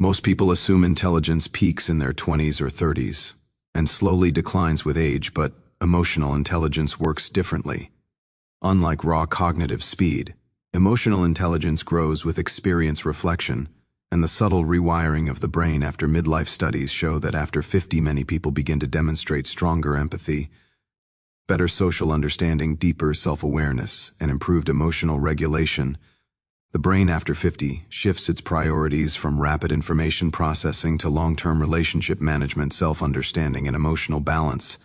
Most people assume intelligence peaks in their 20s or 30s and slowly declines with age, but emotional intelligence works differently. Unlike raw cognitive speed, emotional intelligence grows with experience, reflection, and the subtle rewiring of the brain. After midlife studies show that after 50 many people begin to demonstrate stronger empathy, better social understanding, deeper self-awareness, and improved emotional regulation. The brain after 50 shifts its priorities from rapid information processing to long-term relationship management, self-understanding, and emotional balance.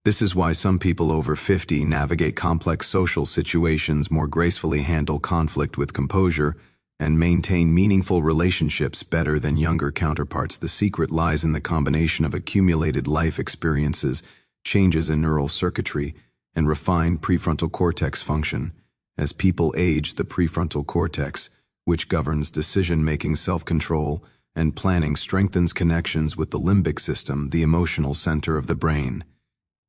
This is why some people over 50 navigate complex social situations more gracefully, handle conflict with composure, and maintain meaningful relationships better than younger counterparts. The secret lies in the combination of accumulated life experiences, changes in neural circuitry, and refined prefrontal cortex function. As people age, the prefrontal cortex, which governs decision-making, self-control, and planning, strengthens connections with the limbic system, the emotional center of the brain.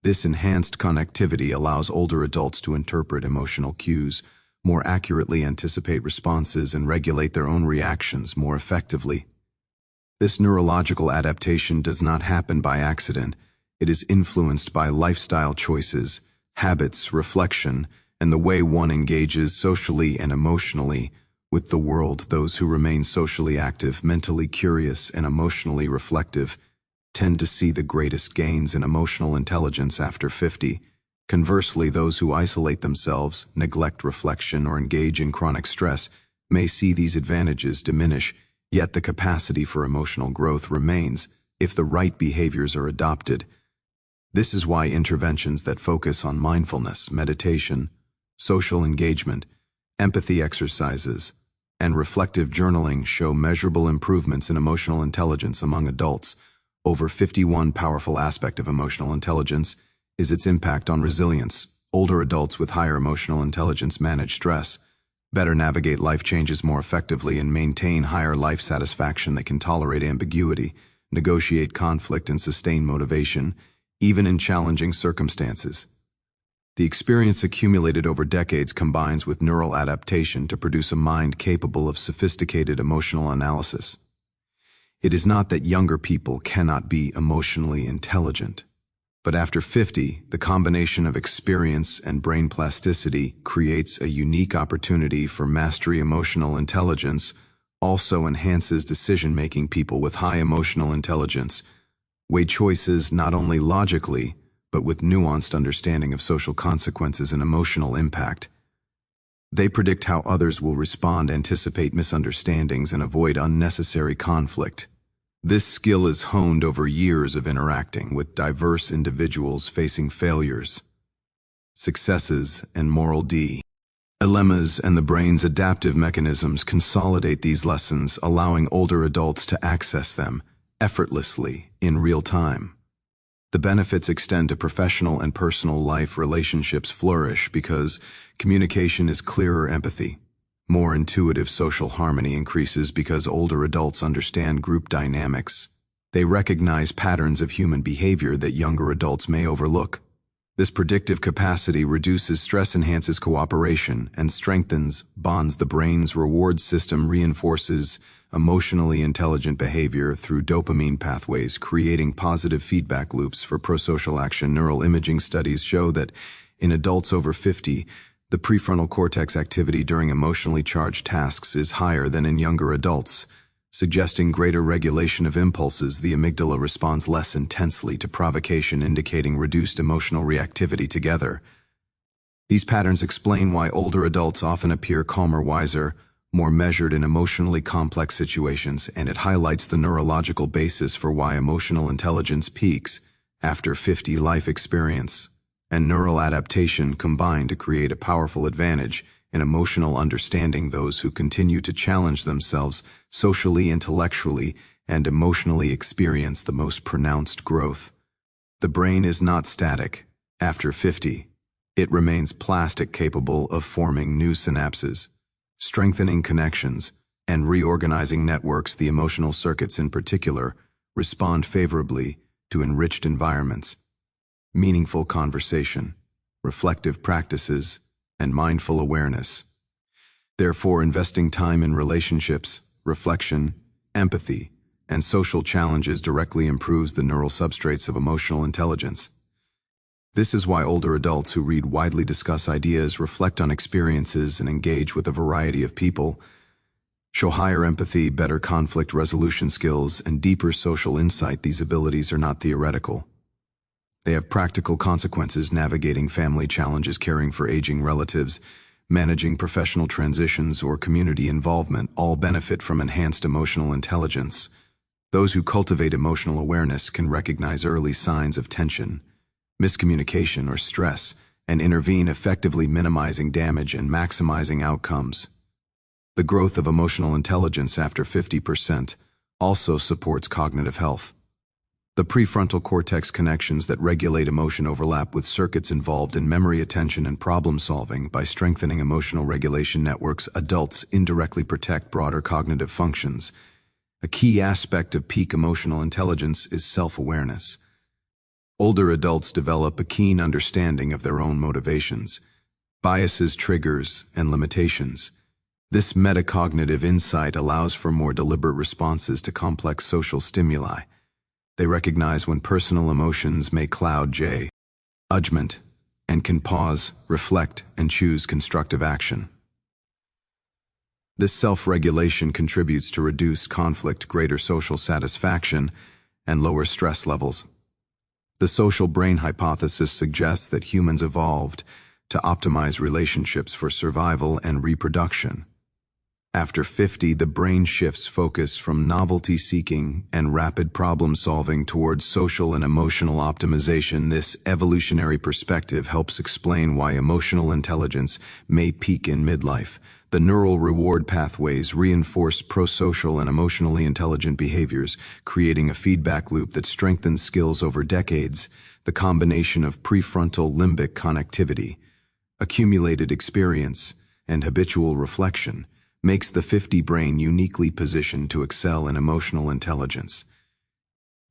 This enhanced connectivity allows older adults to interpret emotional cues, more accurately anticipate responses, and regulate their own reactions more effectively. This neurological adaptation does not happen by accident. It is influenced by lifestyle choices, habits, reflection, and the way one engages socially and emotionally with the world. Those who remain socially active, mentally curious, and emotionally reflective tend to see the greatest gains in emotional intelligence after 50. Conversely, those who isolate themselves, neglect reflection, or engage in chronic stress may see these advantages diminish, yet the capacity for emotional growth remains if the right behaviors are adopted. This is why interventions that focus on mindfulness, meditation, social engagement, empathy exercises, and reflective journaling show measurable improvements in emotional intelligence among adults over 50. One powerful aspect of emotional intelligence is its impact on resilience. Older adults with higher emotional intelligence manage stress, better navigate life changes more effectively, and maintain higher life satisfaction. They can tolerate ambiguity, negotiate conflict, and sustain motivation, even in challenging circumstances. The experience accumulated over decades combines with neural adaptation to produce a mind capable of sophisticated emotional analysis. It is not that younger people cannot be emotionally intelligent, but after 50, the combination of experience and brain plasticity creates a unique opportunity for mastery. Emotional intelligence also enhances decision-making. People with high emotional intelligence weigh choices not only logically, but with nuanced understanding of social consequences and emotional impact. They predict how others will respond, anticipate misunderstandings, and avoid unnecessary conflict. This skill is honed over years of interacting with diverse individuals facing failures, successes, and moral dilemmas, and the brain's adaptive mechanisms consolidate these lessons, allowing older adults to access them effortlessly in real time. The benefits extend to professional and personal life. Relationships flourish because communication is clearer, empathy, more intuitive, social harmony increases because older adults understand group dynamics. They recognize patterns of human behavior that younger adults may overlook. This predictive capacity reduces stress, enhances cooperation, and strengthens bonds. The brain's reward system reinforces emotionally intelligent behavior through dopamine pathways, creating positive feedback loops for prosocial action. Neural imaging studies show that in adults over 50, the prefrontal cortex activity during emotionally charged tasks is higher than in younger adults, suggesting greater regulation of impulses. The amygdala responds less intensely to provocation, indicating reduced emotional reactivity. Together, these patterns explain why older adults often appear calmer, wiser, more measured in emotionally complex situations, and it highlights the neurological basis for why emotional intelligence peaks after 50. Life experience and neural adaptation combine to create a powerful advantage in emotional understanding. Those who continue to challenge themselves socially, intellectually, and emotionally experience the most pronounced growth. The brain is not static. After 50, it remains plastic, capable of forming new synapses, strengthening connections, and reorganizing networks. The emotional circuits in particular respond favorably to enriched environments, meaningful conversation, reflective practices, and mindful awareness. Therefore, investing time in relationships, reflection, empathy, and social challenges directly improves the neural substrates of emotional intelligence. This is why older adults who read widely discuss ideas, reflect on experiences, and engage with a variety of people show higher empathy, better conflict resolution skills, and deeper social insight. These abilities are not theoretical. They have practical consequences: navigating family challenges, caring for aging relatives, managing professional transitions, or community involvement all benefit from enhanced emotional intelligence. Those who cultivate emotional awareness can recognize early signs of tension, miscommunication, or stress, and intervene effectively, minimizing damage and maximizing outcomes. The growth of emotional intelligence after 50% also supports cognitive health. The prefrontal cortex connections that regulate emotion overlap with circuits involved in memory, attention, and problem solving. By strengthening emotional regulation networks, adults indirectly protect broader cognitive functions. A key aspect of peak emotional intelligence is self-awareness. Older adults develop a keen understanding of their own motivations, biases, triggers, and limitations. This metacognitive insight allows for more deliberate responses to complex social stimuli. They recognize when personal emotions may cloud judgment and can pause, reflect, and choose constructive action. This self-regulation contributes to reduced conflict, greater social satisfaction, and lower stress levels. The social brain hypothesis suggests that humans evolved to optimize relationships for survival and reproduction. After 50, the brain shifts focus from novelty-seeking and rapid problem-solving towards social and emotional optimization. This evolutionary perspective helps explain why emotional intelligence may peak in midlife. The neural reward pathways reinforce prosocial and emotionally intelligent behaviors, creating a feedback loop that strengthens skills over decades. The combination of prefrontal limbic connectivity, accumulated experience, and habitual reflection makes the 50 brain uniquely positioned to excel in emotional intelligence.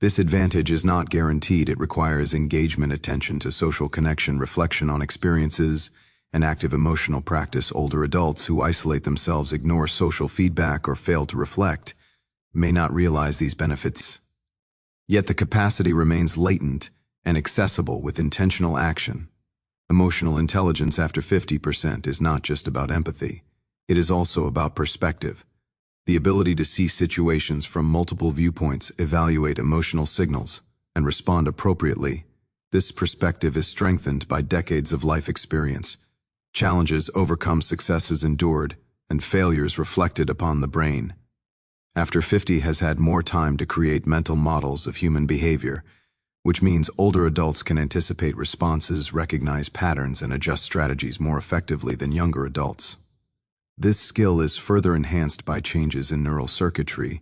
This advantage is not guaranteed. It requires engagement, attention to social connection, reflection on experiences, and active emotional practice. Older adults who isolate themselves, ignore social feedback, or fail to reflect may not realize these benefits. Yet the capacity remains latent and accessible with intentional action. Emotional intelligence after 50% is not just about empathy. It is also about perspective, the ability to see situations from multiple viewpoints, evaluate emotional signals, and respond appropriately. This perspective is strengthened by decades of life experience. Challenges overcome, successes endured, and failures reflected upon the brain. After 50 has had more time to create mental models of human behavior, which means older adults can anticipate responses, recognize patterns, and adjust strategies more effectively than younger adults. This skill is further enhanced by changes in neural circuitry,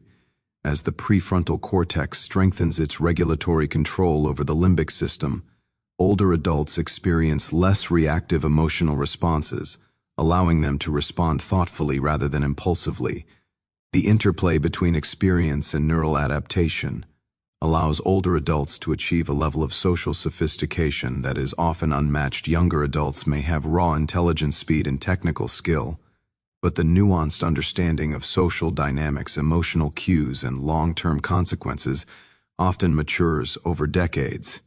as the prefrontal cortex strengthens its regulatory control over the limbic system. Older adults experience less reactive emotional responses, allowing them to respond thoughtfully rather than impulsively. The interplay between experience and neural adaptation allows older adults to achieve a level of social sophistication that is often unmatched. Younger adults may have raw intelligence, speed, and technical skill, but the nuanced understanding of social dynamics, emotional cues, and long-term consequences often matures over decades.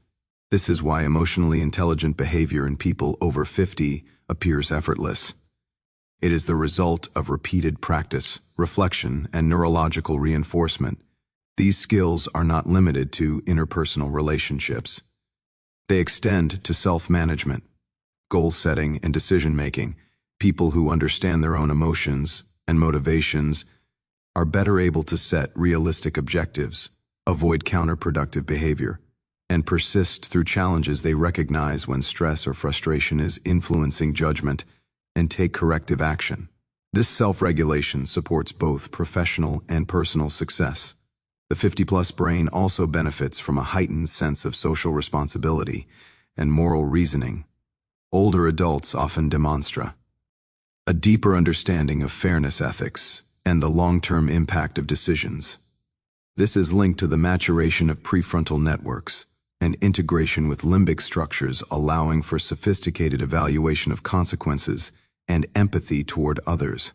This is why emotionally intelligent behavior in people over 50 appears effortless. It is the result of repeated practice, reflection, and neurological reinforcement. These skills are not limited to interpersonal relationships. They extend to self-management, goal setting, and decision-making. People who understand their own emotions and motivations are better able to set realistic objectives, avoid counterproductive behavior, and persist through challenges. They recognize when stress or frustration is influencing judgment and take corrective action. This self-regulation supports both professional and personal success. The 50-plus brain also benefits from a heightened sense of social responsibility and moral reasoning. Older adults often demonstrate a deeper understanding of fairness, ethics, and the long-term impact of decisions. This is linked to the maturation of prefrontal networks and integration with limbic structures, allowing for sophisticated evaluation of consequences and empathy toward others.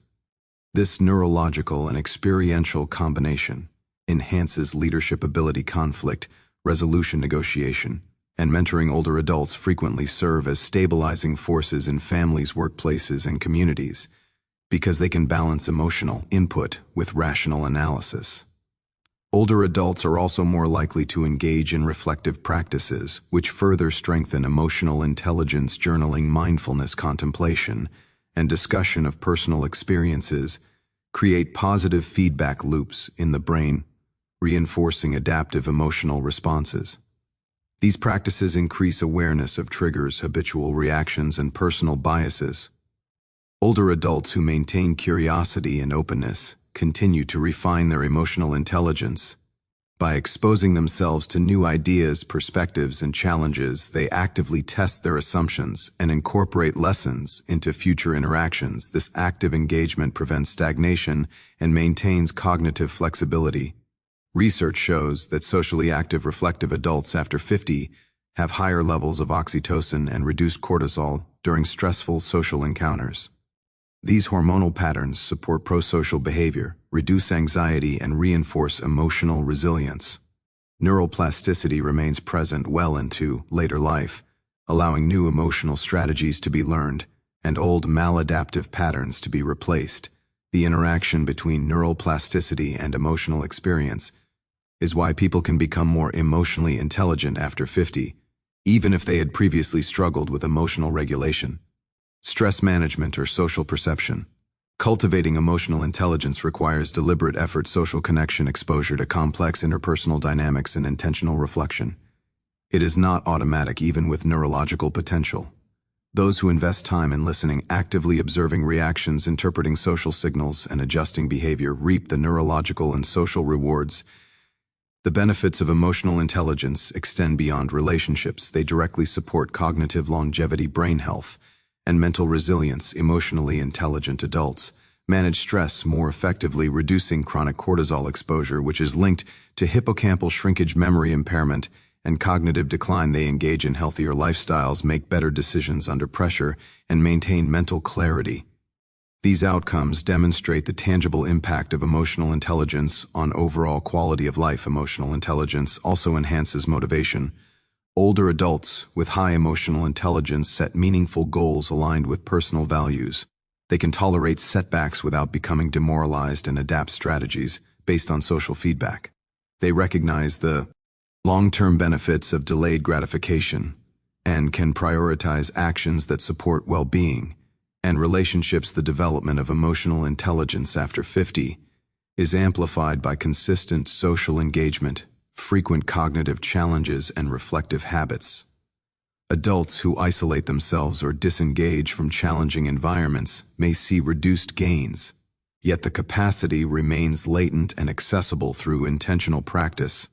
This neurological and experiential combination enhances leadership ability, conflict resolution, negotiation, and mentoring. Older adults frequently serve as stabilizing forces in families, workplaces, and communities because they can balance emotional input with rational analysis. Older adults are also more likely to engage in reflective practices, which further strengthen emotional intelligence. Journaling, mindfulness, contemplation, and discussion of personal experiences create positive feedback loops in the brain, reinforcing adaptive emotional responses. These practices increase awareness of triggers, habitual reactions, and personal biases. Older adults who maintain curiosity and openness continue to refine their emotional intelligence. By exposing themselves to new ideas, perspectives, and challenges, they actively test their assumptions and incorporate lessons into future interactions. This active engagement prevents stagnation and maintains cognitive flexibility. Research shows that socially active, reflective adults after 50 have higher levels of oxytocin and reduced cortisol during stressful social encounters. These hormonal patterns support prosocial behavior, reduce anxiety, and reinforce emotional resilience. Neuroplasticity remains present well into later life, allowing new emotional strategies to be learned and old maladaptive patterns to be replaced. The interaction between neuroplasticity and emotional experience is why people can become more emotionally intelligent after 50, even if they had previously struggled with emotional regulation. Stress management or social perception. Cultivating emotional intelligence requires deliberate effort, social connection, exposure to complex interpersonal dynamics, and intentional reflection. It is not automatic, even with neurological potential. Those who invest time in listening, actively observing reactions, interpreting social signals, and adjusting behavior reap the neurological and social rewards. The benefits of emotional intelligence extend beyond relationships. They directly support cognitive longevity, brain health, and mental resilience. Emotionally intelligent adults manage stress more effectively, reducing chronic cortisol exposure, which is linked to hippocampal shrinkage, memory impairment, and cognitive decline. They engage in healthier lifestyles, make better decisions under pressure, and maintain mental clarity. These outcomes demonstrate the tangible impact of emotional intelligence on overall quality of life. Emotional intelligence also enhances motivation. Older adults with high emotional intelligence set meaningful goals aligned with personal values. They can tolerate setbacks without becoming demoralized and adapt strategies based on social feedback. They recognize the long-term benefits of delayed gratification and can prioritize actions that support well-being and relationships. The development of emotional intelligence after 50 is amplified by consistent social engagement, frequent cognitive challenges, and reflective habits. Adults who isolate themselves or disengage from challenging environments may see reduced gains, yet the capacity remains latent and accessible through intentional practice.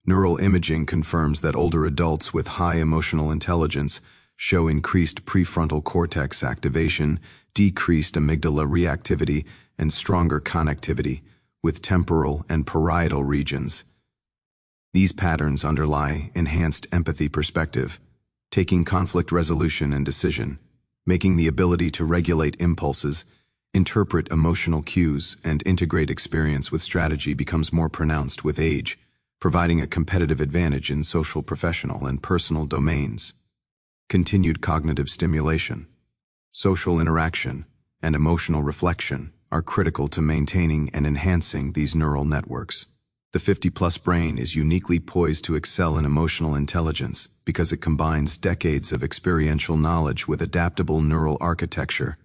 Neural imaging confirms that older adults with high emotional intelligence show increased prefrontal cortex activation, decreased amygdala reactivity, and stronger connectivity with temporal and parietal regions. These patterns underlie enhanced empathy, perspective, taking, conflict resolution, and decision, making the ability to regulate impulses, interpret emotional cues, and integrate experience with strategy becomes more pronounced with age, providing a competitive advantage in social, professional, and personal domains. Continued cognitive stimulation, social interaction, and emotional reflection are critical to maintaining and enhancing these neural networks. The 50-plus brain is uniquely poised to excel in emotional intelligence because it combines decades of experiential knowledge with adaptable neural architecture.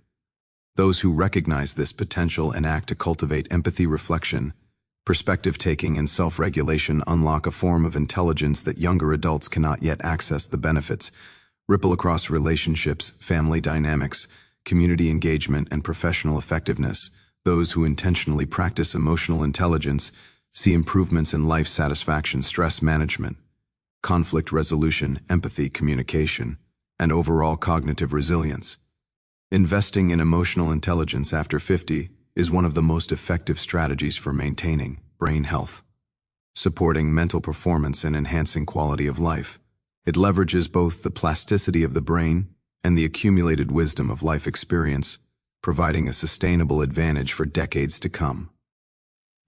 Those who recognize this potential and act to cultivate empathy, reflection, perspective-taking, and self-regulation unlock a form of intelligence that younger adults cannot yet access. The benefits ripple across relationships, family dynamics, community engagement, and professional effectiveness. Those who intentionally practice emotional intelligence see improvements in life satisfaction, stress management, conflict resolution, empathy, communication, and overall cognitive resilience. Investing in emotional intelligence after 50 is one of the most effective strategies for maintaining brain health, supporting mental performance, and enhancing quality of life. It leverages both the plasticity of the brain and the accumulated wisdom of life experience, providing a sustainable advantage for decades to come.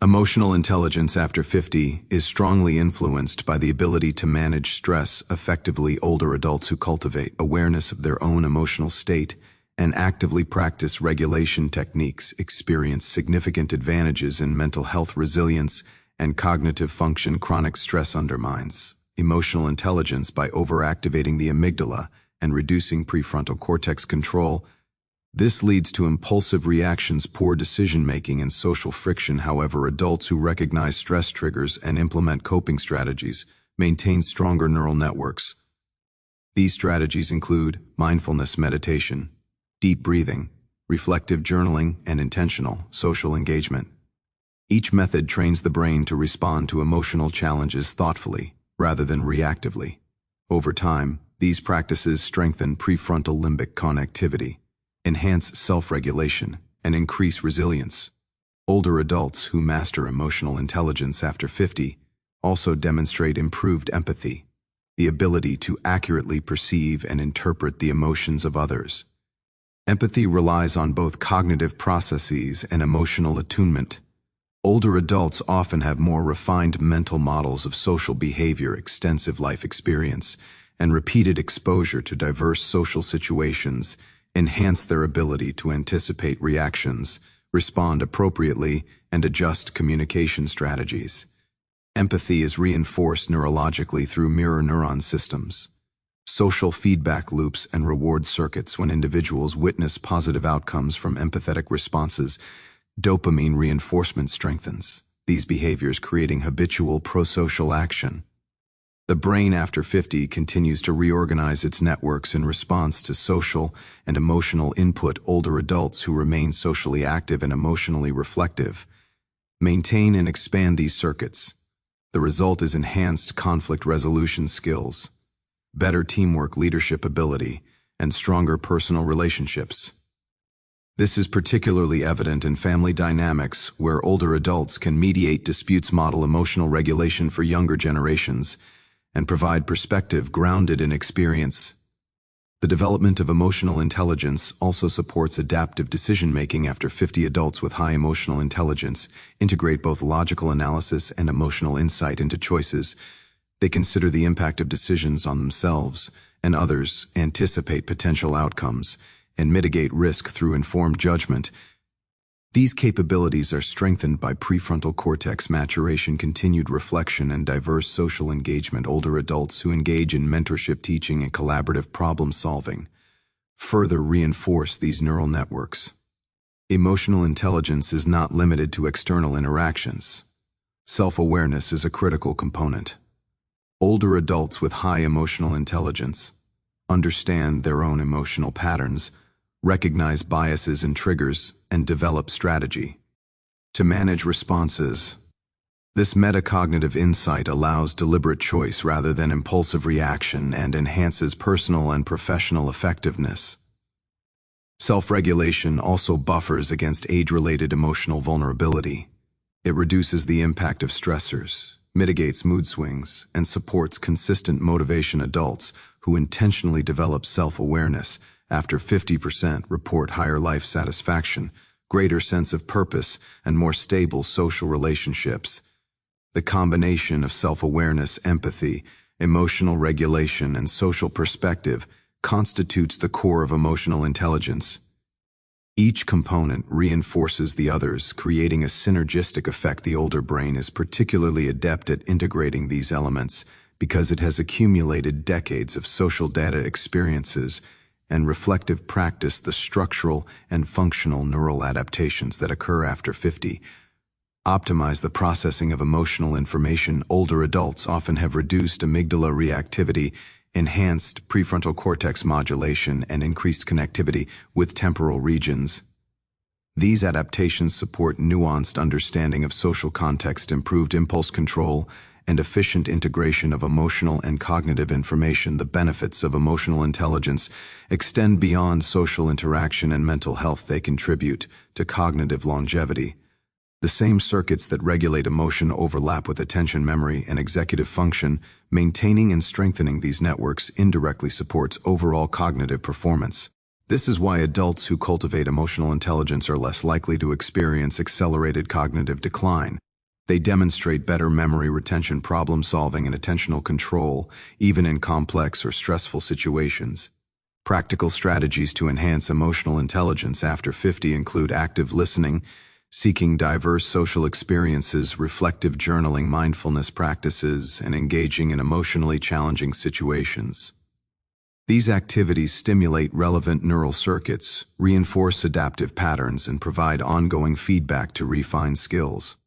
Emotional intelligence after 50 is strongly influenced by the ability to manage stress effectively. Older adults who cultivate awareness of their own emotional state and actively practice regulation techniques experience significant advantages in mental health, resilience, and cognitive function. Chronic stress undermines emotional intelligence by overactivating the amygdala and reducing prefrontal cortex control. This leads to impulsive reactions, poor decision-making, and social friction. However, adults who recognize stress triggers and implement coping strategies maintain stronger neural networks. These strategies include mindfulness meditation, deep breathing, reflective journaling, and intentional social engagement. Each method trains the brain to respond to emotional challenges thoughtfully rather than reactively. Over time, these practices strengthen prefrontal limbic connectivity, enhance self-regulation, and increase resilience. Older adults who master emotional intelligence after 50 also demonstrate improved empathy, the ability to accurately perceive and interpret the emotions of others. Empathy relies on both cognitive processes and emotional attunement. Older adults often have more refined mental models of social behavior, extensive life experience, and repeated exposure to diverse social situations enhance their ability to anticipate reactions, respond appropriately, and adjust communication strategies. Empathy is reinforced neurologically through mirror neuron systems, social feedback loops, and reward circuits. When individuals witness positive outcomes from empathetic responses, dopamine reinforcement strengthens these behaviors, creating habitual prosocial action. The brain after 50 continues to reorganize its networks in response to social and emotional input. Older adults who remain socially active and emotionally reflective maintain and expand these circuits. The result is enhanced conflict resolution skills, better teamwork, leadership ability, and stronger personal relationships. This is particularly evident in family dynamics, where older adults can mediate disputes, model emotional regulation for younger generations, and provide perspective grounded in experience. The development of emotional intelligence also supports adaptive decision-making after 50. Adults with high emotional intelligence integrate both logical analysis and emotional insight into choices. They consider the impact of decisions on themselves and others, anticipate potential outcomes, and mitigate risk through informed judgment. These capabilities are strengthened by prefrontal cortex maturation, continued reflection, and diverse social engagement. Older adults who engage in mentorship, teaching, and collaborative problem solving further reinforce these neural networks. Emotional intelligence is not limited to external interactions. Self-awareness is a critical component. Older adults with high emotional intelligence understand their own emotional patterns, recognize biases and triggers, and develop strategy to manage responses. This metacognitive insight allows deliberate choice rather than impulsive reaction and enhances personal and professional effectiveness. Self-regulation also buffers against age-related emotional vulnerability. It reduces the impact of stressors, mitigates mood swings, and supports consistent motivation. Adults who intentionally develop self-awareness after 50% report higher life satisfaction, greater sense of purpose, and more stable social relationships. The combination of self-awareness, empathy, emotional regulation, and social perspective constitutes the core of emotional intelligence. Each component reinforces the others, creating a synergistic effect. The older brain is particularly adept at integrating these elements because it has accumulated decades of social data, experiences, and reflective practice. The structural and functional neural adaptations that occur after 50 optimize the processing of emotional information. Older adults often have reduced amygdala reactivity, enhanced prefrontal cortex modulation, and increased connectivity with temporal regions. These adaptations support nuanced understanding of social context, improved impulse control, and efficient integration of emotional and cognitive information. The benefits of emotional intelligence extend beyond social interaction and mental health. They contribute to cognitive longevity. The same circuits that regulate emotion overlap with attention, memory, and executive function. Maintaining and strengthening these networks indirectly supports overall cognitive performance. This is why adults who cultivate emotional intelligence are less likely to experience accelerated cognitive decline. They demonstrate better memory retention, problem solving, and attentional control, even in complex or stressful situations. Practical strategies to enhance emotional intelligence after 50 include active listening, seeking diverse social experiences, reflective journaling, mindfulness practices, and engaging in emotionally challenging situations. These activities stimulate relevant neural circuits, reinforce adaptive patterns, and provide ongoing feedback to refine skills.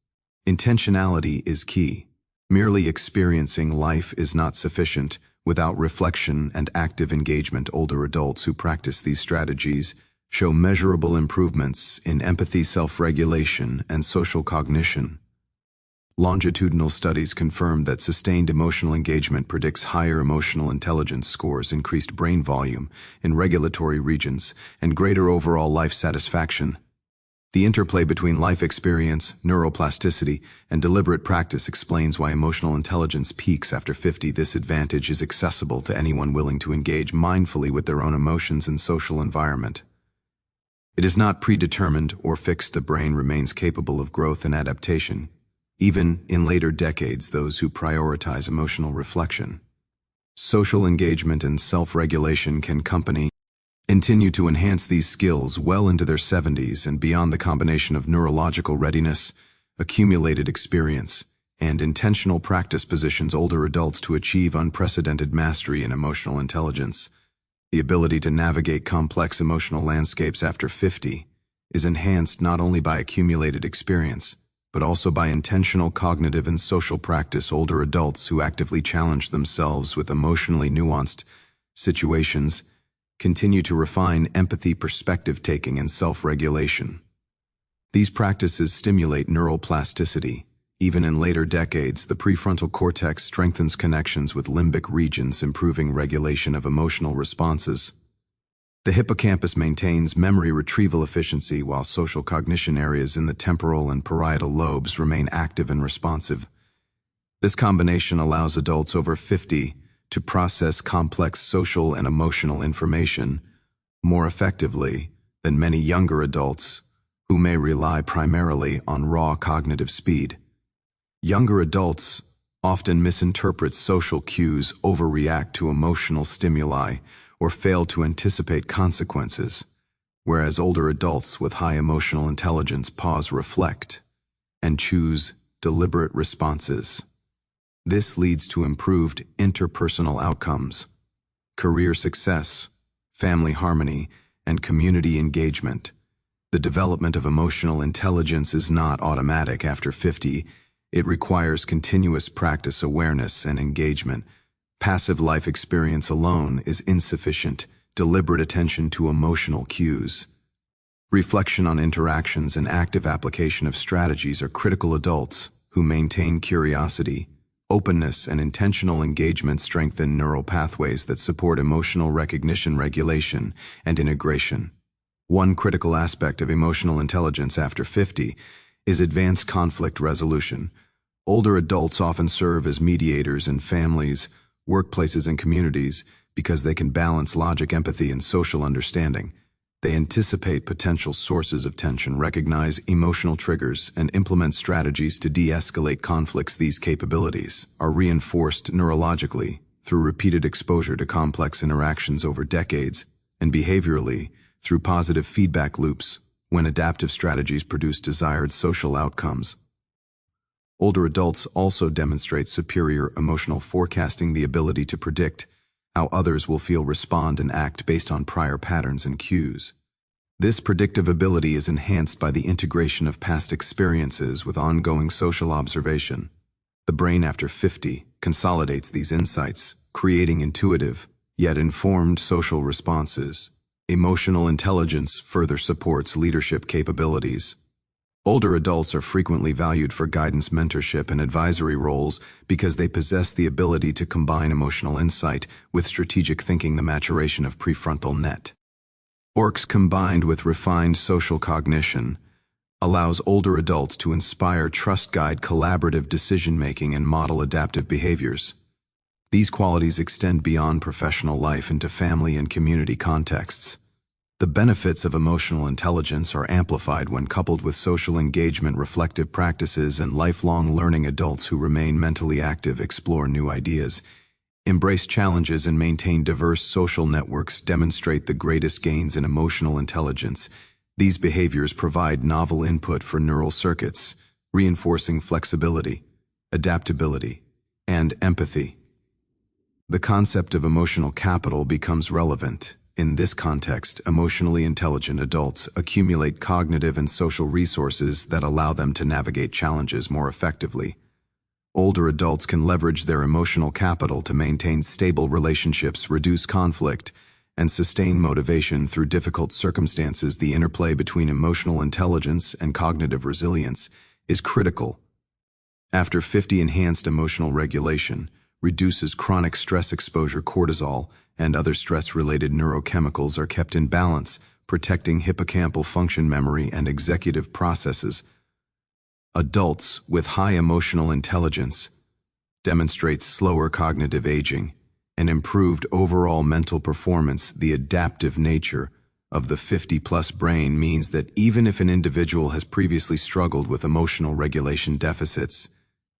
Intentionality is key. Merely experiencing life is not sufficient. Without reflection and active engagement, older adults who practice these strategies show measurable improvements in empathy, self-regulation, and social cognition. Longitudinal studies confirm that sustained emotional engagement predicts higher emotional intelligence scores, increased brain volume in regulatory regions, and greater overall life satisfaction. The interplay between life experience, neuroplasticity, and deliberate practice explains why emotional intelligence peaks after 50. This advantage is accessible to anyone willing to engage mindfully with their own emotions and social environment. It is not predetermined or fixed. The brain remains capable of growth and adaptation, even in later decades. Those who prioritize emotional reflection, social engagement, and self-regulation can continue to enhance these skills well into their 70s and beyond. The combination of neurological readiness, accumulated experience, and intentional practice positions older adults to achieve unprecedented mastery in emotional intelligence. The ability to navigate complex emotional landscapes after 50 is enhanced not only by accumulated experience, but also by intentional cognitive and social practice. Older adults who actively challenge themselves with emotionally nuanced situations continue to refine empathy, perspective taking, and self-regulation. These practices stimulate neural plasticity. Even in later decades, the prefrontal cortex strengthens connections with limbic regions, improving regulation of emotional responses. The hippocampus maintains memory retrieval efficiency, while social cognition areas in the temporal and parietal lobes remain active and responsive. This combination allows adults over 50 to process complex social and emotional information more effectively than many younger adults who may rely primarily on raw cognitive speed. Younger adults often misinterpret social cues, overreact to emotional stimuli, or fail to anticipate consequences, whereas older adults with high emotional intelligence pause, reflect, and choose deliberate responses. This leads to improved interpersonal outcomes, career success, family harmony, and community engagement. The development of emotional intelligence is not automatic after 50. It requires continuous practice, awareness, and engagement. Passive life experience alone is insufficient. Deliberate attention to emotional cues, reflection on interactions, and active application of strategies are critical. Adults who maintain curiosity, openness, and intentional engagement strengthen neural pathways that support emotional recognition, regulation, and integration. One critical aspect of emotional intelligence after 50 is advanced conflict resolution. Older adults often serve as mediators in families, workplaces, and communities because they can balance logic, empathy, and social understanding. They anticipate potential sources of tension, recognize emotional triggers, and implement strategies to de-escalate conflicts. These capabilities are reinforced neurologically through repeated exposure to complex interactions over decades, and behaviorally through positive feedback loops when adaptive strategies produce desired social outcomes. Older adults also demonstrate superior emotional forecasting, the ability to predict how others will feel, respond, and act based on prior patterns and cues. This predictive ability is enhanced by the integration of past experiences with ongoing social observation. The brain after 50 consolidates these insights, creating intuitive, yet informed social responses. Emotional intelligence further supports leadership capabilities. Older adults are frequently valued for guidance, mentorship, and advisory roles because they possess the ability to combine emotional insight with strategic thinking. The maturation of prefrontal networks combined with refined social cognition allows older adults to inspire trust, guide collaborative decision-making, and model adaptive behaviors. These qualities extend beyond professional life into family and community contexts. The benefits of emotional intelligence are amplified when coupled with social engagement, reflective practices, and lifelong learning. Adults who remain mentally active, explore new ideas, embrace challenges, and maintain diverse social networks demonstrate the greatest gains in emotional intelligence. These behaviors provide novel input for neural circuits, reinforcing flexibility, adaptability, and empathy. The concept of emotional capital becomes relevant. In this context, emotionally intelligent adults accumulate cognitive and social resources that allow them to navigate challenges more effectively. Older adults can leverage their emotional capital to maintain stable relationships, reduce conflict, and sustain motivation through difficult circumstances. The interplay between emotional intelligence and cognitive resilience is critical. After 50, enhanced emotional regulation reduces chronic stress exposure. Cortisol and other stress-related neurochemicals are kept in balance, protecting hippocampal function, memory, and executive processes. Adults with high emotional intelligence demonstrate slower cognitive aging and improved overall mental performance. The adaptive nature of the 50-plus brain means that even if an individual has previously struggled with emotional regulation deficits,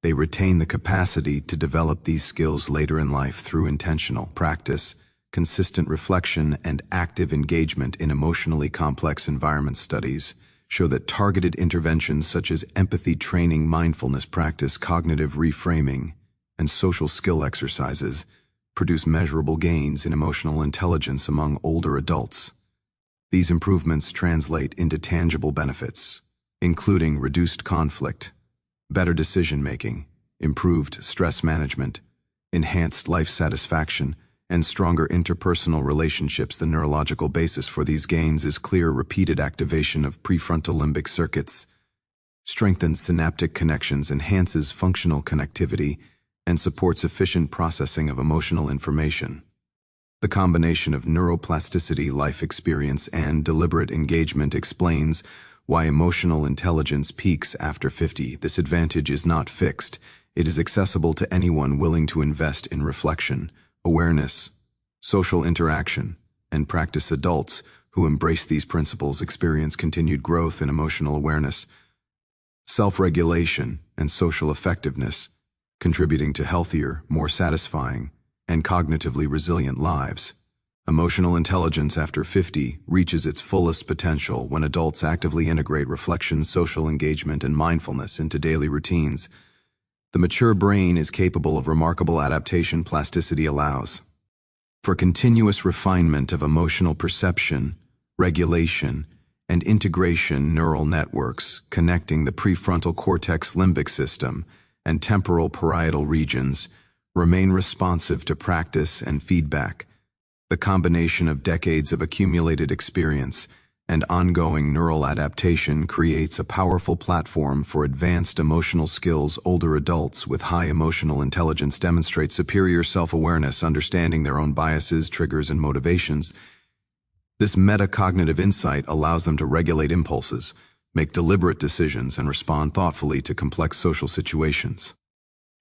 they retain the capacity to develop these skills later in life through intentional practice, consistent reflection, and active engagement in emotionally complex environments. Studies show that targeted interventions such as empathy training, mindfulness practice, cognitive reframing, and social skill exercises produce measurable gains in emotional intelligence among older adults. These improvements translate into tangible benefits, including reduced conflict, better decision-making, improved stress management, enhanced life satisfaction, and stronger interpersonal relationships. The neurological basis for these gains is clear. Repeated activation of prefrontal limbic circuits strengthens synaptic connections, enhances functional connectivity, and supports efficient processing of emotional information. The combination of neuroplasticity, life experience, and deliberate engagement explains why emotional intelligence peaks after 50. This advantage is not fixed. It is accessible to anyone willing to invest in reflection, awareness, social interaction, and practice. Adults who embrace these principles experience continued growth in emotional awareness, self-regulation, and social effectiveness, contributing to healthier, more satisfying, and cognitively resilient lives. Emotional intelligence after 50 reaches its fullest potential when adults actively integrate reflection, social engagement, and mindfulness into daily routines. The mature brain is capable of remarkable adaptation. Plasticity allows for continuous refinement of emotional perception, regulation, and integration. Neural networks connecting the prefrontal cortex, limbic system, and temporal parietal regions remain responsive to practice and feedback. The combination of decades of accumulated experience and ongoing neural adaptation creates a powerful platform for advanced emotional skills. Older adults with high emotional intelligence demonstrate superior self-awareness, understanding their own biases, triggers, and motivations. This metacognitive insight allows them to regulate impulses, make deliberate decisions, and respond thoughtfully to complex social situations.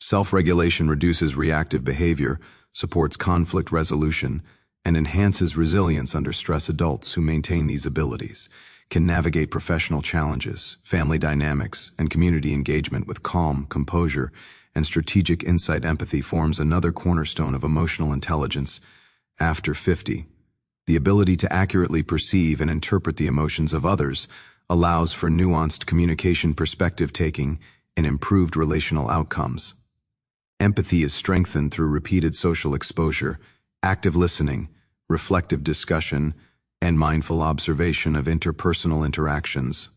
Self-regulation reduces reactive behavior, supports conflict resolution, and enhances resilience under stress. Adults who maintain these abilities can navigate professional challenges, family dynamics, and community engagement with calm, composure, and strategic insight. Empathy forms another cornerstone of emotional intelligence after 50. The ability to accurately perceive and interpret the emotions of others allows for nuanced communication, perspective taking, and improved relational outcomes. Empathy is strengthened through repeated social exposure, active listening, reflective discussion, and mindful observation of interpersonal interactions.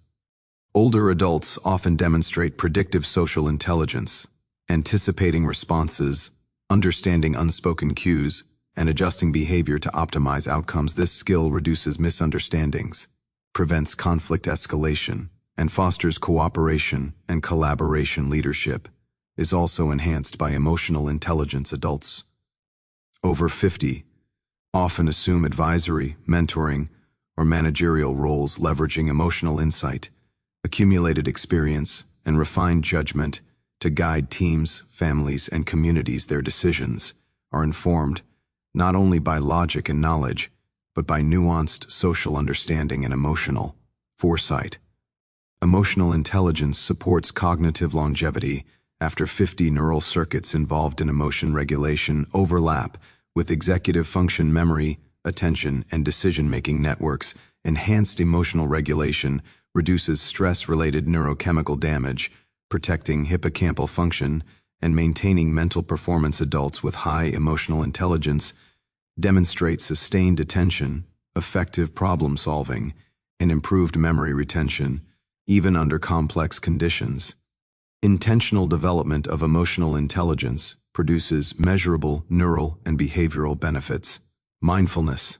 Older adults often demonstrate predictive social intelligence, anticipating responses, understanding unspoken cues, and adjusting behavior to optimize outcomes. This skill reduces misunderstandings, prevents conflict escalation, and fosters cooperation and collaboration. Leadership is also enhanced by emotional intelligence. Adults over 50 often assume advisory, mentoring, or managerial roles, leveraging emotional insight, accumulated experience, and refined judgment to guide teams, families, and communities. Their decisions are informed not only by logic and knowledge, but by nuanced social understanding and emotional foresight. Emotional intelligence supports cognitive longevity. After 50, neural circuits involved in emotion regulation overlap with executive function memory, attention, and decision-making networks. Enhanced emotional regulation reduces stress-related neurochemical damage, protecting hippocampal function and maintaining mental performance. Adults with high emotional intelligence demonstrate sustained attention, effective problem-solving, and improved memory retention, even under complex conditions. Intentional development of emotional intelligence produces measurable neural and behavioral benefits. Mindfulness,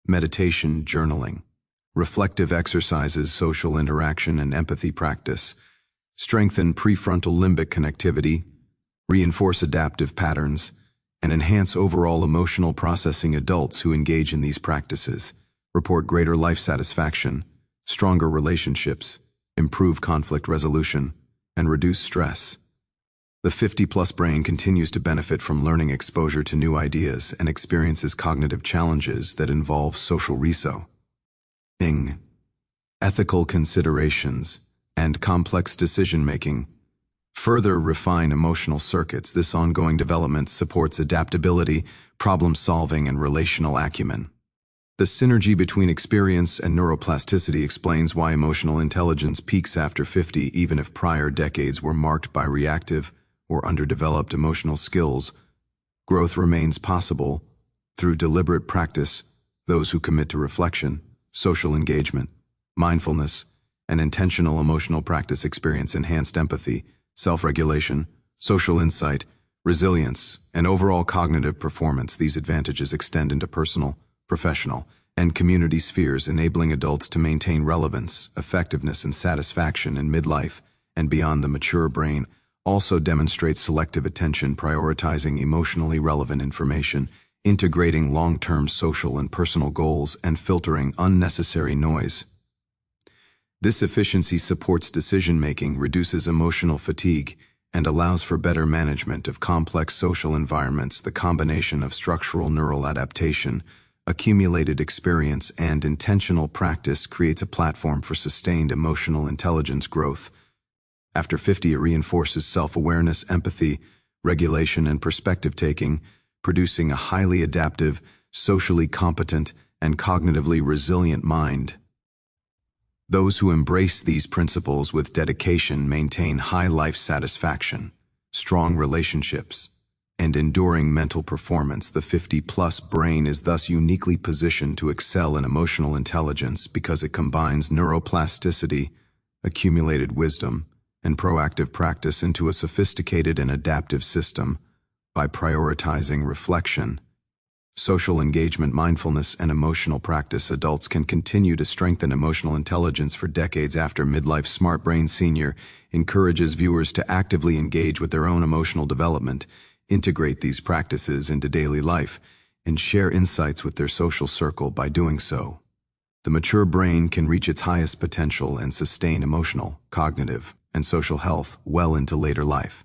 meditation, journaling, reflective exercises, social interaction, and empathy practice strengthen prefrontal limbic connectivity, reinforce adaptive patterns, and enhance overall emotional processing. Adults who engage in these practices report greater life satisfaction, stronger relationships, improved conflict resolution, and reduced stress. The 50-plus brain continues to benefit from learning exposure to new ideas and experiences cognitive challenges that involve social reasoning, ethical considerations, and complex decision-making. Further refine emotional circuits. This ongoing development supports adaptability, problem-solving, and relational acumen. The synergy between experience and neuroplasticity explains why emotional intelligence peaks after 50, even if prior decades were marked by reactive or underdeveloped emotional skills. Growth remains possible through deliberate practice. Those who commit to reflection, social engagement, mindfulness, and intentional emotional practice experience enhanced empathy, self-regulation, social insight, resilience, and overall cognitive performance. These advantages extend into personal, professional, and community spheres, enabling adults to maintain relevance, effectiveness, and satisfaction in midlife and beyond. The mature brain also demonstrates selective attention, prioritizing emotionally relevant information, integrating long-term social and personal goals, and filtering unnecessary noise. This efficiency supports decision-making, reduces emotional fatigue, and allows for better management of complex social environments. The combination of structural neural adaptation, accumulated experience, and intentional practice creates a platform for sustained emotional intelligence growth. After 50, it reinforces self-awareness, empathy, regulation, and perspective-taking, producing a highly adaptive, socially competent, and cognitively resilient mind. Those who embrace these principles with dedication maintain high life satisfaction, strong relationships, and enduring mental performance. The 50-plus brain is thus uniquely positioned to excel in emotional intelligence because it combines neuroplasticity, accumulated wisdom, and proactive practice into a sophisticated and adaptive system. By prioritizing reflection, social engagement, mindfulness, and emotional practice, adults can continue to strengthen emotional intelligence for decades after midlife. Smart Brain Senior encourages viewers to actively engage with their own emotional development, integrate these practices into daily life, and share insights with their social circle. By doing so, the mature brain can reach its highest potential and sustain emotional, cognitive, and social health well into later life.